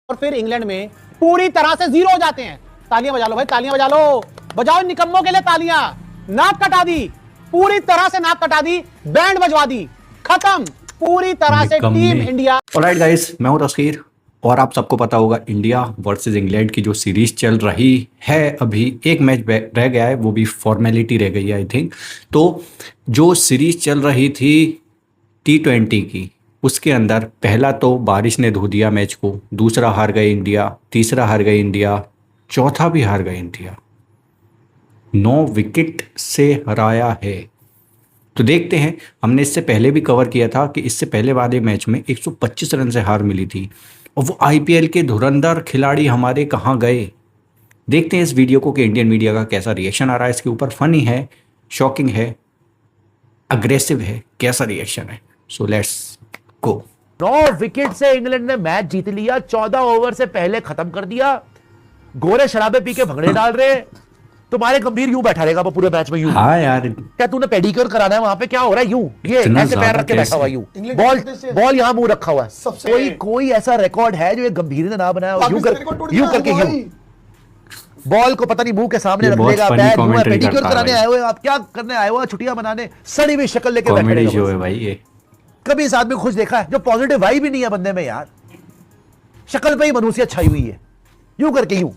और फिर इंग्लैंड में पूरी तरह से जीरो हो जाते हैं। तालियां बजा लो भाई, तालियां बजा लो, बजाओ निकम्मों के लिए तालियां। नाक कटा दी, पूरी तरह से नाक कटा दी, बैंड बजवा दी, खत्म पूरी तरह से टीम इंडिया। ऑलराइट गाइस, मैं हूं तस्कीर और आप सबको पता होगा इंडिया वर्सेस इंग्लैंड की जो सीरीज चल रही है, अभी एक मैच रह गया है, वो भी फॉर्मेलिटी रह गई है आई थिंक। तो जो सीरीज चल रही थी T20 की, उसके अंदर पहला तो बारिश ने धो दिया मैच को, दूसरा हार गए इंडिया, तीसरा हार गए इंडिया, चौथा भी हार गए इंडिया, 9 विकेट से हराया है। तो देखते हैं, हमने इससे पहले भी कवर किया था कि इससे पहले वाले मैच में 125 रन से हार मिली थी और वो IPL के धुरंधर खिलाड़ी हमारे कहाँ गए। देखते हैं इस वीडियो को कि इंडियन मीडिया का कैसा रिएक्शन आ रहा है इसके ऊपर। फनी है, शॉकिंग है, अग्रेसिव है, कैसा रिएक्शन है। So let's go. 9 विकेट से इंग्लैंड ने मैच जीत लिया, 14 ओवर से पहले खत्म कर दिया। गोरे शराबे पी के भंगड़े डाल रहे। तुम्हारे गंभीर यूं बैठा रहेगा वो पूरे मैच में यूं। हाँ यार, क्या तूने पेडिक्योर कराना है वहां पे? क्या हो रहा है यूं? ये ऐसे पैर रख के बैठा हुआ यूं, बॉल यहां मुंह रखा हुआ है। कोई ऐसा रिकॉर्ड है जो ये गंभीर ने ना बनाया? यूं करके यूं बॉल को पता नहीं मुंह के सामने रख लेगा, पैर मुंह में। पेडिक्योर कराने आए हुए आप? क्या करने आए हो? छुट्टियां मनाने? सड़ी हुई शक्ल लेके बैठे हैं भाई। ये कभी इस आदमी को खुश देखा है? जो पॉजिटिव वाइब भी नहीं है बंदे में यार, शक्ल पे ही मनुष्य छाई हुई है। यूं करके यूं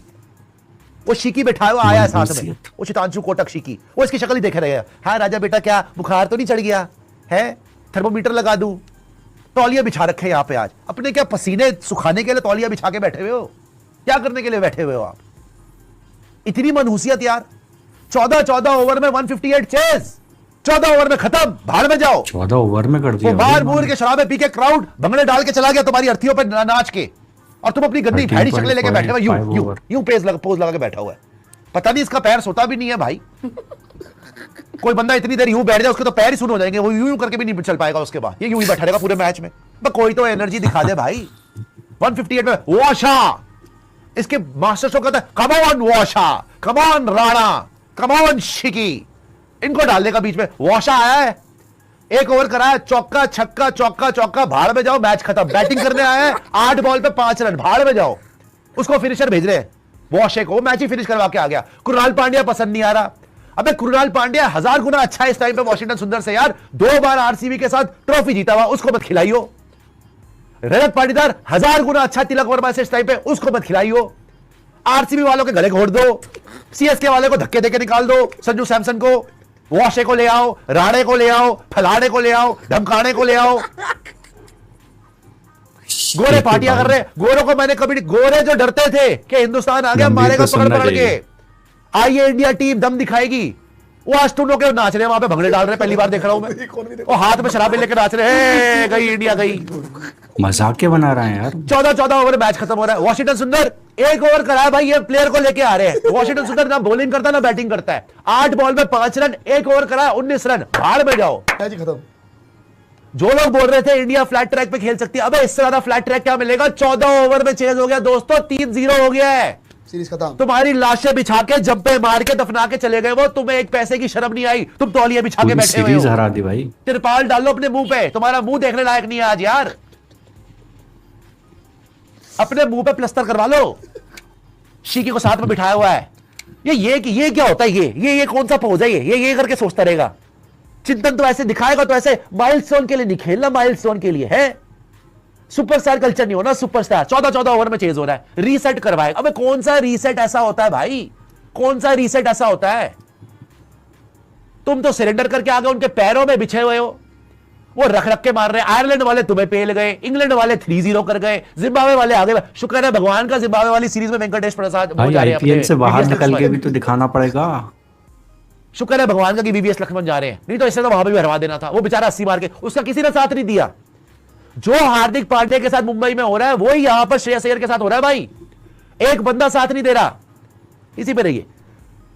वो शिकी बैठा हुआ आया है साथ में, वो चितांशु कोटक शिकी, वो इसकी शक्ल ही देख रहे हैं। हाँ राजा बेटा, क्या बुखार तो नहीं चढ़ गया है? थर्मोमीटर लगा दूं? तौलिया बिछा रखे यहाँ पे आज अपने। क्या पसीने सुखाने के लिए तौलिया बिछा के बैठे हुए हो? क्या करने के लिए बैठे हुए हो आप? इतनी मनहूसियत यार। 14 ओवर में 158 चेज, 14 ओवर में खत्म, भाड़ में जाओ। 14 ओवर में कर दिया। बार बूर के शराबे पी के क्राउड भंगड़े डाल के चला गया तुम्हारी अर्थियों पर नाच के, और तुम अपनी गंदी भैड़ी शक्लें लेके बैठे हुए यूं पोज लगा के बैठा हुआ है। पता नहीं इसका पैर सोता भी नहीं है भाई। कोई बंदा इतनी देर यूं बैठ जाए उसके तो पैर ही सुन हो जाएंगे, वो यूं करके भी नहीं चल पाएगा उसके बाद। ये यूं ही बैठा रहेगा पूरे मैच में। कोई तो एनर्जी दिखा दे भाई। 158 में वॉशा, इसके मास्टर शो कहता है कम ऑन वॉशा, come on Rana, come on शिकी। इनको डालने का बीच में वॉशा आया है, 1 ओवर कराया, चौका छक्का चौका चौका, भाड़ में जाओ, मैच खत्म। बैटिंग करने आया है, 8 बॉल पे 5 रन, भाड़ में जाओ। उसको फिनिशर भेज रहे हैं, वॉशे को, मैच ही फिनिश करवा के आ गया। कृणाल पांड्या पसंद नहीं आ रहा। अबे कृणाल पांड्या 1000 गुना अच्छा है इस टाइम पे वॉशिंगटन सुंदर से यार। 2 बार RCB के साथ ट्रॉफी जीता हुआ, उसको मत खिलाइयो। रजत पाटीदार 1000 गुना अच्छा तिलक वर्मा से इस टाइम पे, उसको मत खिलाइयो। RCB वालों के गले घोट दो, CSK वाले को धक्के देके निकाल दो, संजू सैमसन को, वॉशे को ले आओ, राणे को ले आओ, फलाने को ले आओ, धमकाने को ले आओ। गोरे पार्टियां कर रहे। गोरों को मैंने कभी, गोरे जो डरते थे कि हिंदुस्तान आ गया मारेगा पकड़ पकड़ के, आइए इंडिया टीम दम दिखाएगी, वो आज टूनो के नाच रहे हैं वहां पे, भंगड़े डाल रहे हैं। पहली बार देख रहा हूं मैं। वो हाथ में शराबे लेकर नाच रहे हैं, गई इंडिया गई। मजाक बना रहा है यार। 14 ओवर मैच खत्म हो रहा है। वॉशिंगटन सुंदर 1 ओवर कराया भाई, ये प्लेयर को लेके आ रहे हैं। वॉशिंगटन सुंदर ना बॉलिंग करता ना बैटिंग करता है। 8 बॉल में 5 रन, 1 ओवर कराया, 19 रन, भाड़ में जाओ, खत्म। जो लोग बोल रहे थे इंडिया फ्लैट ट्रैक पे खेल सकती है, अबे इससे ज्यादा फ्लैट ट्रैक क्या मिलेगा? 14 ओवर में चेंज हो गया दोस्तों, 3-0 हो गया है, सीरीज खत्म। तुम्हारी लाशें बिछा के जब्बे मार के दफना के चले गए वो। तुम्हें एक पैसे की शर्म नहीं आई, तुम तौलिया बिछा के बैठे हुए हो। हरा दी भाई। तिरपाल डालो अपने मुंह पे, तुम्हारा मुंह देखने लायक नहीं है आज यार। अपने मुंह पे प्लस्तर करवा लो। शिकी को साथ में बिठाया हुआ है। ये क्या होता है? ये कौन सा पोज है? ये करके सोचता रहेगा। चिंतन तो ऐसे दिखाएगा तो ऐसे माइलस्टोन के लिए नहीं खेलना, माइलस्टोन के लिए है। सुपरस्टार कल्चर नहीं होना, सुपरस्टार। 14 ओवर में चेंज हो रहा है, रीसेट करवाएगा। अबे कौन सा रीसेट ऐसा होता है भाई? कौन सा रीसेट ऐसा होता है? तुम तो सरेंडर करके आ गए, उनके पैरों में बिछे हुए हो, वो रख के मार रहे हैं। आयरलैंड वाले तुम्हें पेल गए, इंग्लैंड वाले 3-0 कर गए, जिम्बाब्वे वाले आगे। शुक्र है भगवान का, जिम्बाब्वे वाली सीरीज में वेंकटेश प्रसाद IPL से बाहर निकल के भी तो दिखाना पड़ेगा। शुक्र है भगवान का कि VVS लक्ष्मण जा रहे हैं, नहीं तो इससे तो वहां भी हरवा देना था। वो बेचारा 80 मार के, उसका किसी ने साथ नहीं दिया। जो हार्दिक पांड्या के साथ मुंबई में हो रहा है वही यहां पर श्रेयस अय्यर के साथ हो रहा है भाई। एक बंदा साथ नहीं दे रहा। इसी पे रहिए।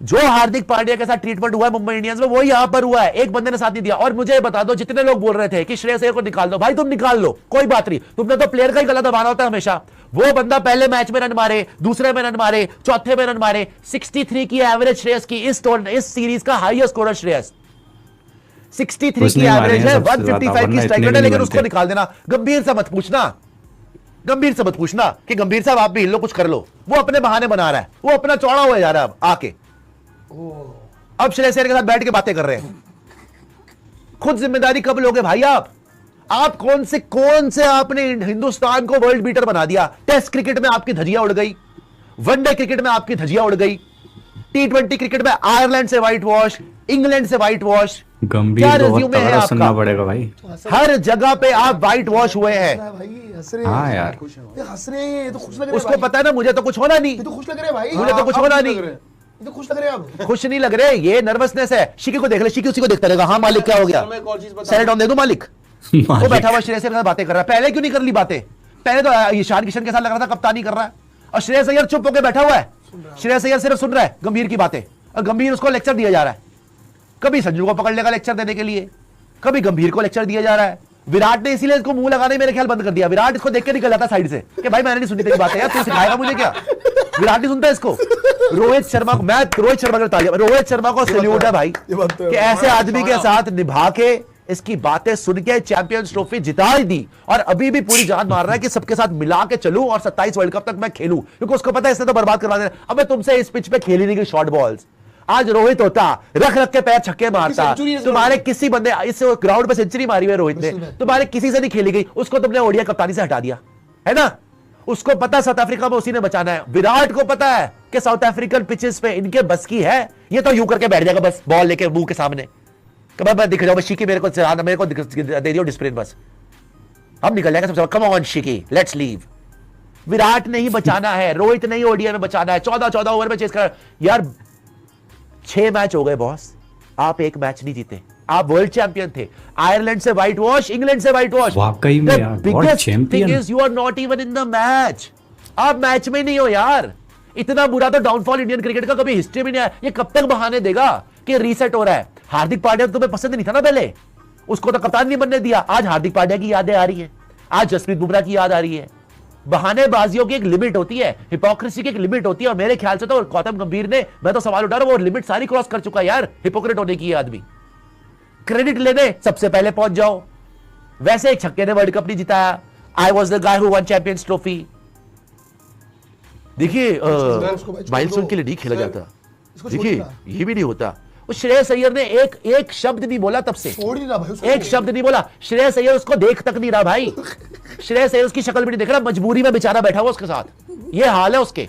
जो हार्दिक पांड्या के साथ ट्रीटमेंट हुआ है मुंबई इंडियंस में, वो यहां पर हुआ है, एक बंदे ने साथ नहीं दिया। और मुझे बता दो, जितने लोग बोल रहे थे कि श्रेयस अय्यर को निकाल दो, भाई तुम निकाल लो, कोई बात नहीं। तुमने तो प्लेयर का ही गला दबाना होता है हमेशा। वो बंदा पहले मैच में रन मारे, दूसरे में रन मारे, चौथे में रन मारे। 63 की एवरेज श्रेयस की, इस सीरीज का हाईएस्ट स्कोरर श्रेयस। 63 की एवरेज है, 155 की स्ट्राइक रेट है, लेकिन उसको निकाल देना। गंभीर से मत पूछना, गंभीर से मत पूछना कि गंभीर साहब आप भी हिल लो, कुछ कर लो। वो अपने बहाने बना रहा है, वो अपना चौड़ा हुआ जा रहा है। अब आके अब श्रेयस अय्यर के साथ बैठ के बातें कर रहे हैं। खुद जिम्मेदारी कब लोगे भाई आप कौन से आपने हिंदुस्तान को वर्ल्ड बीटर बना दिया। टेस्ट क्रिकेट में आपकी धजिया उड़ गई, वनडे क्रिकेट में आपकी धजिया उड़ गई, T20 क्रिकेट में आयरलैंड से व्हाइट वॉश, इंग्लैंड से व्हाइट वॉश। गंभीर क्या तो बहुत रिज्यूमे है तगड़ा सुनना आपका? पड़ेगा भाई। हर जगह पे आप व्हाइट वॉश हुए हैं। भाई हंस रहे हाँ हैं। यार, ये हंस रहे हैं, ये तो खुश लग रहे हैं उसको भाई। पता है ना मुझे तो कुछ होना नहीं, ये तो खुश लग रहे हैं भाई। मुझे तो कुछ होना नहीं। ये तो खुश लग रहे हैं अब। खुश नहीं लग रहे, ये नर्वसनेस है। शिकी को देख ले, शिकी उसी को देखता रहेगा। हाँ मालिक क्या हो गया, सैड डाउन दे दो मालिक। वो बैठा हुआ श्रेयस अय्यर के साथ बातें कर रहा है। पहले क्यों नहीं कर ली बातें? पहले तो ईशान किशन के साथ लग रहा था कप्तानी कर रहा है, और श्रेयस अय्यर चुप होकर बैठा हुआ है। श्रेयस अय्यर सिर्फ सुन रहा है गंभीर की बातें, और गंभीर उसको लेक्चर दिया जा रहा है। कभी संजू को पकड़ लेगा लेक्चर देने के लिए, कभी गंभीर को लेक्चर दिया जा रहा है। विराट ने इसीलिए इसको मुंह लगाने मेरे ख्याल बंद कर दिया। विराट इसको देख के निकल जाता साइड से कि भाई मैंने नहीं सुनी तेरी बातें यार, तू सिखाएगा मुझे क्या? विराट नहीं सुनता इसको। रोहित शर्मा को, मैं रोहित शर्मा के तालियां, रोहित शर्मा को सैल्यूट है भाई कि ऐसे आदमी के साथ निभा के इसकी बातें सुन के चैंपियंस ट्रॉफी जिता ही दी, और अभी भी पूरी जान मार रहा है कि सबके साथ मिला के चलूं और 27 वर्ल्ड कप तक मैं खेलूं, क्योंकि उसको पता है इसने तो बर्बाद करवा देना। अब मैं तुमसे इस पिच पे खेली नहीं गई शॉर्ट बॉल्स। आज रोहित होता रख रख के पैर छक्के मारता, तुम्हारे किसी बंदे इस ग्राउंड पे सेंचुरी मारी हुई रोहित ने, तुम्हारे किसी से नहीं खेली गई, उसको तुमने ओडिया कप्तानी से हटा दिया है ना। उसको पता साउथ अफ्रीका में उसी ने बचाना है। विराट को पता है कि साउथ अफ्रीकन पिचेस पे इनके बस की है, ये तो यूं करके बैठ जाएगा बस बॉल लेके मुंह के सामने, मैं दिख जाऊं शिकी मेरे को दे दियो डिस्प्लेन, बस हम निकल जाएंगे सबसे। कम ऑन शिकी, लेट्स लीव। विराट नहीं बचाना है, रोहित नहीं ओडीआई में बचाना है। 14 ओवर में चेस कर यार। 6 मैच हो गए बॉस, आप एक मैच नहीं जीते। आप वर्ल्ड चैंपियन थे, आयरलैंड से व्हाइट वॉश, इंग्लैंड से व्हाइट वॉश। वाकई में यार, world champion. You are not even in the match. आप मैच में नहीं हो यार। इतना बुरा तो डाउनफॉल इंडियन क्रिकेट का कभी हिस्ट्री में नहीं आया। ये कब तक बहाने देगा कि रीसेट हो रहा है? हार्दिक पांड्या तो तुम्हें पसंद नहीं था ना पहले, उसको तो कप्तान नहीं बनने दिया। आज हार्दिक पांड्या की यादें आ रही है, आज जसप्रीत बुमराह की याद आ रही है। बहानेबाजियों की एक लिमिट होती है, हिपोक्रेसी की एक लिमिट होती है, और मेरे ख्याल से तो गौतम गंभीर ने, मैं तो सवाल उठा रहा हूं, वो लिमिट सारी क्रॉस कर चुका है यार हिपोक्रेट होने की। आदमी क्रेडिट लेने सबसे पहले पहुंच जाओ। वैसे एक छक्के ने वर्ल्ड कप नहीं जिताया। I was the guy who one champions trophy. देखिए माइलस्टोन के लिए नहीं खेला जाता, देखिए ये भी नहीं होता। उस श्रेयस अय्यर ने एक शब्द नहीं बोला तब से, छोड़ नहीं रहा भाई उसको। एक शब्द नहीं बोला। श्रेयस अय्यर उसको देख तक नहीं रहा भाई। श्रेयस अय्यर उसकी शक्ल भी नहीं देख रहा, मजबूरी में बेचारा बैठा हुआ उसके साथ। ये हाल है उसके।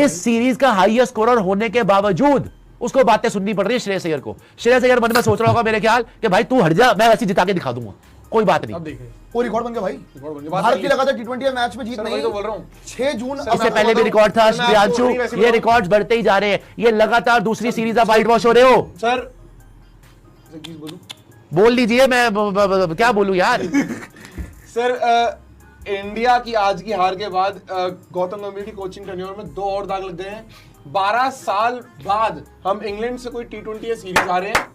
इस सीरीज का हाईएस्ट स्कोरर होने के बावजूद उसको बातें सुननी पड़ रही है श्रेयस अय्यर को। श्रेयस अय्यर मन में सोच रहा होगा मेरे ख्याल कि भाई तू हट जा, मैं वैसे जिता के दिखा दूंगा, कोई बात नहीं। वो रिकॉर्ड बन गया भाई। भारत की लगातार T20 मैच में जीत नहीं। तो बोल रहा हूं 6 जून इससे पहले भी रिकॉर्ड था प्रियांशु, ये रिकॉर्ड्स बढ़ते ही जा रहे हैं। ये लगातार दूसरी सीरीज आप व्हाइट वॉश हो रहे हो सर। बोल लीजिए, मैं क्या बोलूं यार। सर इंडिया की आज की हार के बाद गौतम गंभीर की कोचिंग टेन्योर में 2 और दाग लग गए हैं। 12 साल बाद हम इंग्लैंड से कोई T20 सीरीज आ रहे हैं,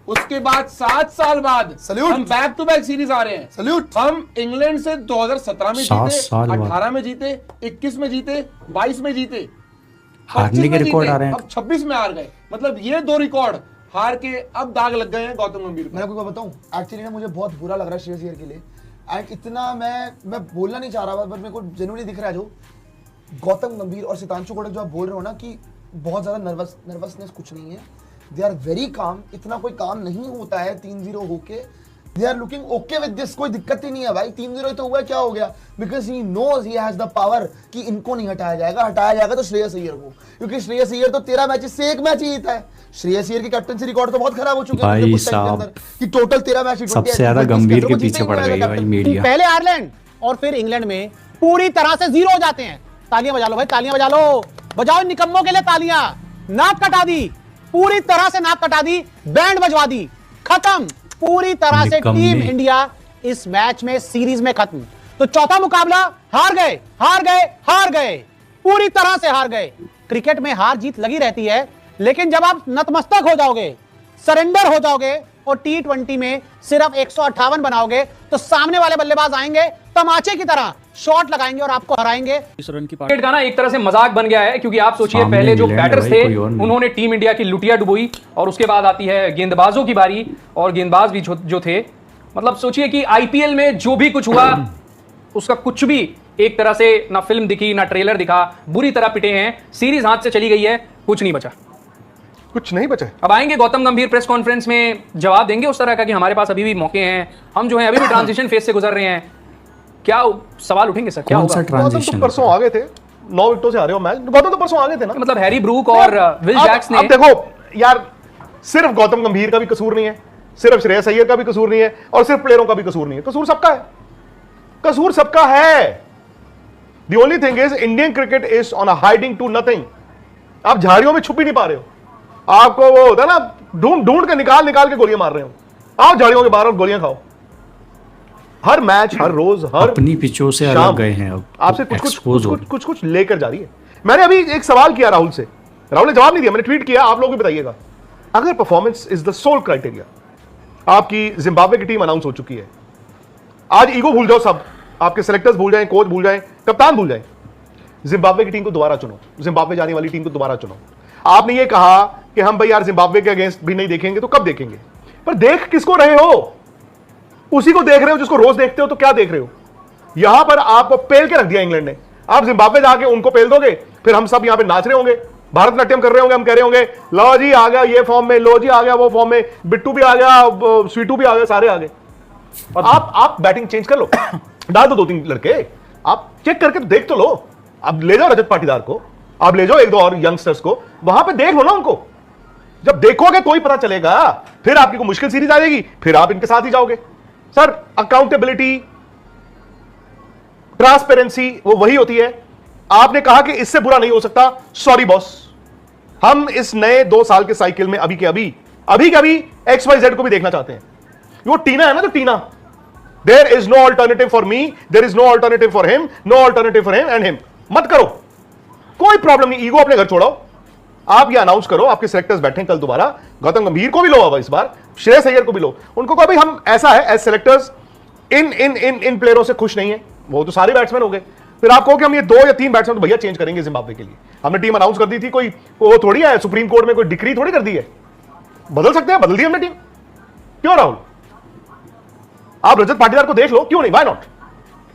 उसके बाद 7 साल बाद सल्यूट। हम बैक टू बैक सीरीज आ रहे हैं। सल्यूट। हम इंग्लैंड से 2017 में 7 जीते, साल बाद। 18 में जीते, 21 में जीते, 22 में जीते, हारने 25 के में रिकॉर्ड जीते, आ रहे हैं। अब 26 में हार गए। मतलब ये 2 रिकॉर्ड हार के अब दाग लग गए हैं गौतम गंभीर को। मैं आपको बताऊं, एक्चुअली ना मुझे बहुत बुरा लग रहा है श्रेयस अय्यर के लिए। एंड इतना मैं बोलना नहीं चाह रहा, बट मेरे को जेन्युइनली दिख रहा है जो गौतम गंभीर और सितांशु कोटक जो आप बोल रहे हो ना कि बहुत ज्यादा नर्वसनेस कुछ नहीं है। They are very calm. इतना कोई काम नहीं होता है 3-0 होके। They are looking okay with this, कोई दिक्कत ही नहीं है भाई। 3-0 तो हुआ, क्या हो गया? Because he knows he has the power कि इनको नहीं हटाया जाएगा। हटाया जाएगा तो श्रेयस अय्यर को, क्योंकि श्रेयस अय्यर तो 13 मैचेस से 1 मैच ही जीता है। श्रेयस अय्यर की कैप्टनसी रिकॉर्ड तो बहुत खराब हो चुके हैं भाई पिछले कुछ टाइम के साहब, अंदर, कि टोटल 13 मैच सबसे ज्यादा गंभीर के पीछे पड़ गई भाई मीडिया। पहले आयरलैंड और फिर इंग्लैंड में पूरी तरह से 0 हो जाते हैं। तालियां बजा लो भाई, तालियां बजा लो, बजाओ निकम्मों के लिए तालियां। नाक कटा दी, पूरी तरह से नाक कटा दी, बैंड बजवा दी, खत्म। पूरी तरह से टीम इंडिया इस मैच में, सीरीज में खत्म। तो चौथा मुकाबला हार गए, हार गए, हार गए, पूरी तरह से हार गए। क्रिकेट में हार जीत लगी रहती है, लेकिन जब आप नतमस्तक हो जाओगे, सरेंडर हो जाओगे और T20 में सिर्फ 158 बनाओगे, तो सामने वाले बल्लेबाज आएंगे तमाचे की तरह, शॉट लगाएंगे और आपको हराएंगे। क्रिकेट का ना एक तरह से मजाक बन गया है, क्योंकि आप सोचिए सामने पहले जो इंग्लैंड है बैटर्स भाई, थे कोई और नहीं। उन्होंने टीम इंडिया की लुटिया डुबोई, और उसके बाद आती है गेंदबाजों की बारी, और गेंदबाज भी जो थे, मतलब सोचिए कि आईपीएल में जो भी कुछ हुआ उसका कुछ भी एक तरह से ना फिल्म दिखी ना ट्रेलर दिखा, बुरी तरह पिटे हैं, सीरीज हाथ से चली गई है, कुछ नहीं बचा। कुछ नहीं बचा। अब आएंगे गौतम गंभीर प्रेस कॉन्फ्रेंस में जवाब देंगे उस तरह का कि हमारे पास अभी भी मौके हैं, हम जो हैं अभी भी ट्रांजिशन फेज से गुजर रहे हैं। क्या सवाल उठेंगे सर, क्या कौन सा होगा? गौतम तो ट्रांजिशन? परसों आगे थे, 9 विकेटों से हारे हो मैच। गौतम तो परसों आगे थे ना। मतलब हैरी ब्रूक और विल जैक्स ने अब देखो यार, सिर्फ गौतम गंभीर का भी कसूर नहीं है, सिर्फ श्रेयस अय्यर का भी कसूर नहीं है, और सिर्फ प्लेयरों का भी कसूर नहीं है, कसूर सबका है, कसूर सबका है। The only thing is Indian cricket is on a hiding to nothing. आप झाड़ियों में छुप ही नहीं पा रहे हो। आपको वो होता है ना, ढूंढ ढूंढ के निकाल के गोलियां मार रहे हो। आओ झाड़ियों के बाहर और गोलियां खाओ। हर मैच, हर रोज, हर अपनी पिचों से शाम अलग गए हैं अब, आपसे expose हो कुछ लेकर जा रही है। मैंने अभी एक सवाल किया राहुल से, राहुल ने जवाब नहीं दिया, मैंने ट्वीट किया, आप लोग भी बताइएगा। अगर performance is the sole criteria, आपकी जिम्बाब्वे की टीम अनाउंस हो चुकी है, आज ईगो भूल जाओ सब, आपके सेलेक्टर्स भूल जाएं, कोच भूल जाएं, कप्तान भूल जाएं, जिम्बाब्वे की टीम को दोबारा चुनो, जिम्बाब्वे जाने वाली टीम को दोबारा चुनो। आपने ये कहा कि हम भाई यार जिम्बाब्वे के अगेंस्ट भी नहीं देखेंगे, तो कब देखेंगे? पर देख किसको रहे हो? उसी को देख रहे हो जिसको रोज देखते हो। तो क्या देख रहे हो? यहां पर आपको पेल के रख दिया इंग्लैंड ने। आप जिम्बाब्वे जाके उनको पेल दोगे, फिर हम सब यहां पे नाच रहे होंगे, भारतनाट्यम कर रहे होंगे, हम कह रहे होंगे लो जी आ गया ये फॉर्म में, लो जी आ गया वो फॉर्म में, बिट्टू भी आ गया, स्वीटू भी आ गया, सारे आ गए। और आप बैटिंग चेंज कर लो, डाल दो 2-3 लड़के, आप चेक करके तो देख तो लो। अब ले जाओ रजत पाटीदार को, आप ले जाओ 1-2 और यंगस्टर्स को, वहां पे देख लो ना उनको। जब देखोगे तो ही पता चलेगा। फिर आपकी को मुश्किल सीरीज आ जाएगी, फिर आप इनके साथ ही जाओगे। सर अकाउंटेबिलिटी, ट्रांसपेरेंसी वो वही होती है। आपने कहा कि इससे बुरा नहीं हो सकता, सॉरी बॉस, हम इस नए 2 साल के साइकिल में अभी के अभी XYZ को भी देखना चाहते हैं। वो टीना है ना, तो TINA, there is no alternative for me, there is no alternative for him, no alternative for him and him. मत करो, कोई प्रॉब्लम नहीं, ईगो अपने घर छोड़ो। आप ये अनाउंस करो, आपके सेलेक्टर्स बैठे कल दोबारा, गौतम गंभीर को भी लो, अब इस बार श्रेयस अय्यर को भी लो। उनको कहो भाई हम ऐसा है, एज सेलेक्टर्स इन प्लेयरों से खुश नहीं है, वो तो सारे बैट्समैन हो गए। फिर आप कहो कि हम ये 2 या 3 बैट्समैन तो भैया चेंज करेंगे जिम्बाब्वे के लिए। हमने टीम अनाउंस कर दी थी, कोई वो थोड़ी है, सुप्रीम कोर्ट में कोई डिक्री थोड़ी कर दी है, बदल सकते हैं, बदल दी हमने टीम। क्यों राहुल? आप रजत पाटीदार को देख लो, क्यों नहीं, व्हाई नॉट?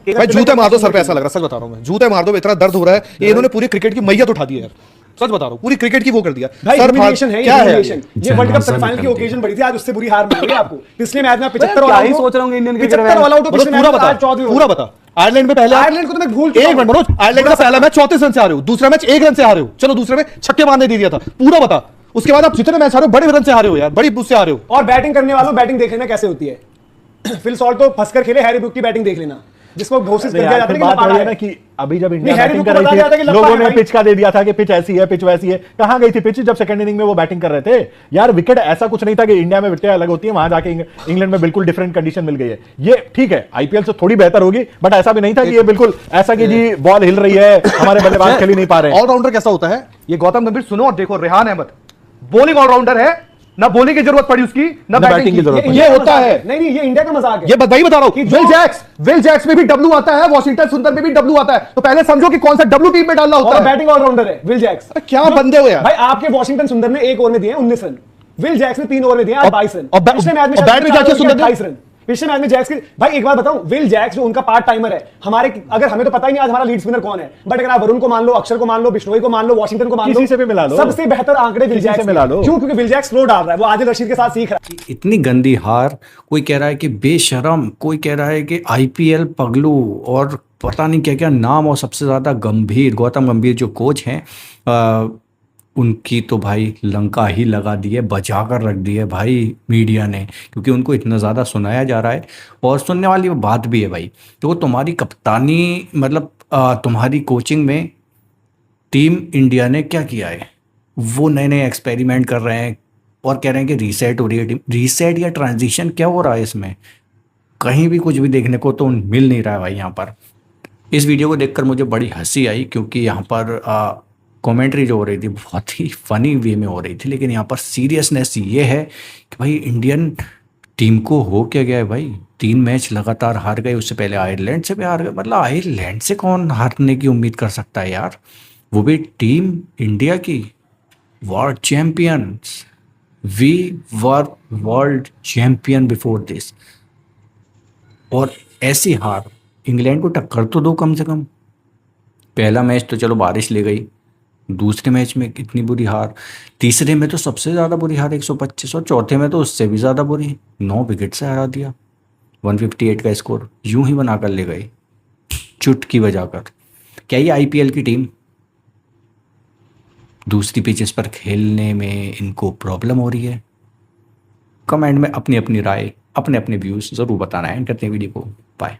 भाई जूते मार दो सर पे, ऐसा लग रहा है, सच बता रहा हूं मैं, जूते मार दो, इतना दर्द हो रहा है। ये इन्होंने पूरी क्रिकेट की मैयत उठा दी है यार, सच बता रहा हूं, पूरी क्रिकेट की वो कर दिया। भाई सर humiliation है, क्या है humiliation। ये वर्ल्ड कप जनाजा सेमीफाइनल भी की कर ओकेजन बड़ी थी, आज उससे बुरी हार मिल गई आपको। पिछले मैच में 75 क्या वाला ही सोच रहा हूँ इंडियन क्रिकेट 75 वाला आउट, पिछले मैच पूरा में बता, आज 14 पूरा बता। आयरलैंड में पहले, आयरलैंड को तो मैं भूल चुका एक हूं। मिनट मनोज, आयरलैंड का पहला मैच 34 रन से हारे हो, दूसरा मैच 1 रन से हारे हो, चलो दूसरे में छक्के मारने दे दिया था, पूरा बता। उसके बाद आप जितने मैच हारे हो बड़े रन से हारे हो यार, बड़ी बुस से हारे हो। और बैटिंग करने वालों बैटिंग देख लेना कैसे होती है। फिल सॉल्ट तो फंसकर खेले, हैरी ब्रूक की बैटिंग देख लेना, जिसको घोषित कर दिया जाता है कि बात लपाड़ा वही है है। ना कि अभी जब नहीं, इंडिया हैरी बैटिंग ब्रूक कर को बताया जाता है रही कि थी, लपा लोगों है ने भाई। पिच का दे दिया था कि पिच ऐसी है, पिच वैसी है। कहां गई थी पिच जब सेकंड इनिंग में वो बैटिंग कर रहे थे? यार विकेट ऐसा कुछ नहीं था कि इंडिया में विकेटें अलग होती है, वहां जाके इंग्लैंड में बिल्कुल डिफरेंट कंडीशन मिल गई है। ये ठीक है, आईपीएल से थोड़ी बेहतर होगी, बट ऐसा भी नहीं था कि ये बिल्कुल ऐसा कि जी बॉल हिल रही है, हमारे बल्लेबाज खेल ही नहीं पा रहे हैं। ऑलराउंडर कैसा होता है? ये गौतम गंभीर सुनो और देखो, रेहान अहमद बॉलिंग ऑलराउंडर है, ना बॉलिंग की जरूरत पड़ी उसकी, ना बैटिंग की जरूरत पड़ी। ये ये होता होता है, है, नहीं ये इंडिया का मजाक है। ये वही बता रहा हूं। जो- विल जैक्स में भी डब्ल्यू आता है, वॉशिंगटन सुंदर में भी डब्ल्यू आता है, तो पहले समझो कि कौन सा डब्ल्यू टीम में डालना होता और है। बैटिंग ऑलराउंडर है विल जैक्स। अरे क्या बंदे हो यार। भाई आपके वॉशिंगटन सुंदर ने 1 ओवर में दिए 19 रन, विल जैक्स ने 3 ओवर में दिए आज 22 रन। और पिछले मैच में और बैट में क्या किया सुंदर ने? 28 रन। पिछले मैच में जैक्स के, भाई एक बात बताऊं, विल जैक्स जो उनका पार्ट टाइमर है, हमारे अगर हमें तो पता ही नहीं आज हमारा लीड स्पिनर कौन है, बट अगर आप वरुण को मान लो, अक्षर को मान लो, बिश्नोई को मान लो, वॉशिंगटन को मान लो, किसी से भी मिला लो। सबसे बेहतर आंकड़े विल किसी जैक्स से मिला लो। क्यों? क्योंकि विल जैक्स स्लो डाल रहा है, वो आदिल रशीद के साथ सीख रहा है। इतनी गंदी हार, कोई कह रहा है कि बेशरम, कोई कह रहा है कि आईपीएल पगलू, और पता नहीं क्या क्या नाम, और सबसे ज़्यादा गंभीर गौतम गंभीर जो कोच हैं, उनकी तो भाई लंका ही लगा दी है, बचा कर रख दी है भाई मीडिया ने, क्योंकि उनको इतना ज़्यादा सुनाया जा रहा है। और सुनने वाली बात भी है भाई, तो तुम्हारी कप्तानी, मतलब तुम्हारी कोचिंग में टीम इंडिया ने क्या किया है, वो नए नए एक्सपेरिमेंट कर रहे हैं और कह रहे हैं कि रीसेट हो रही है टीम। रीसेट या ट्रांजिशन क्या हो रहा है इसमें? कहीं भी कुछ भी देखने को तो मिल नहीं रहा है भाई यहाँ पर। इस वीडियो को देखकर मुझे बड़ी हंसी आई, क्योंकि यहाँ पर कमेंट्री जो हो रही थी बहुत ही फनी वे में हो रही थी, लेकिन यहाँ पर सीरियसनेस ये है कि भाई इंडियन टीम को हो क्या गया है भाई। 3 मैच लगातार हार गए, उससे पहले आयरलैंड से भी हार गए। मतलब आयरलैंड से कौन हारने की उम्मीद कर सकता है यार, वो भी टीम इंडिया की, world champions. We were world champion before this, और ऐसी हार इंग्लैंड को टक्कर तो दो कम से कम। पहला मैच तो चलो बारिश ले गई, दूसरे मैच में कितनी बुरी हार, तीसरे में तो सबसे ज़्यादा बुरी हार 125, और चौथे में तो उससे भी ज़्यादा बुरी, 9 विकेट से हरा दिया, 158 का स्कोर यूं ही बनाकर ले गए चुटकी बजाकर। क्या ये आईपीएल की टीम दूसरी पिचेस पर खेलने में इनको प्रॉब्लम हो रही है? कमेंट में अपनी अपनी राय, अपने अपने व्यूज़ ज़रूर बताना है। एंड करते हैं वीडियो को, बाय।